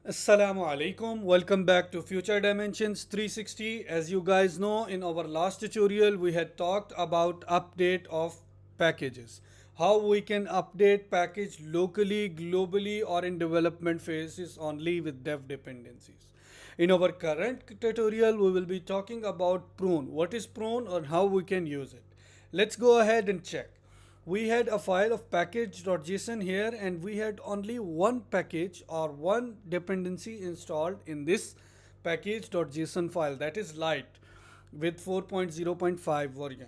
Assalamu alaikum. Welcome back to Future Dimensions 360. As you guys know, in our last tutorial, we had talked about update of packages. How we can update package locally, globally, or in development phases only with dev dependencies. In our current tutorial, we will be talking about Prune. What is Prune and how we can use it? Let's go ahead and check. We had a file of package.json here, and we had only one package or one dependency installed in this package.json file, that is light with 4.0.5 version.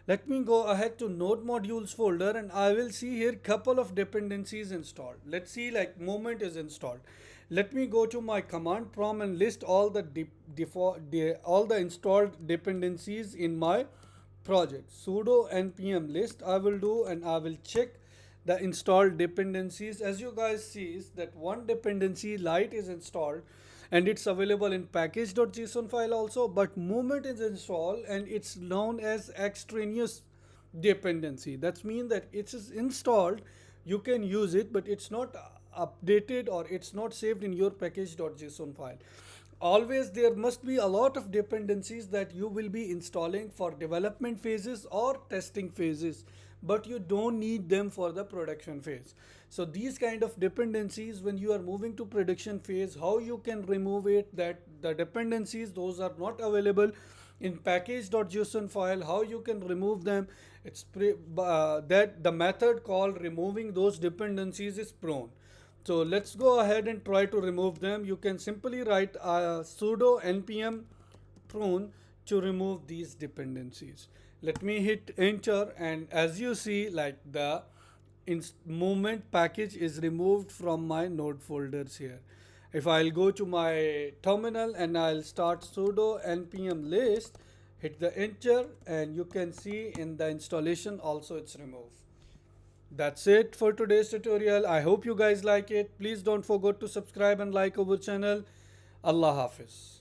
Let me go ahead to node modules folder, and I will see here couple of dependencies installed. Let's see, like movement is installed. Let me go to my command prompt and list all the all the installed dependencies in my project. Sudo npm list I will do, and I will check the installed dependencies. As you guys see is that one dependency light is installed, and it's available in package.json file also, but movement is installed and it's known as extraneous dependency. That's mean that it is installed, you can use it, but it's not updated or it's not saved in your package.json file. Always there must be a lot of dependencies that you will be installing for development phases or testing phases, but you don't need them for the production phase. So these kind of dependencies, when you are moving to production phase, how you can remove it, that the dependencies those are not available in package.json file, how you can remove them. That the method called removing those dependencies is prone. So let's go ahead and try to remove them. You can simply write sudo npm prune to remove these dependencies. Let me hit enter, and as you see, like the movement package is removed from my node folders here. If I'll go to my terminal and I'll start sudo npm list, hit the enter, and you can see in the installation also it's removed. That's it for today's tutorial. I hope you guys like it. Please don't forget to subscribe and like our channel. Allah Hafiz.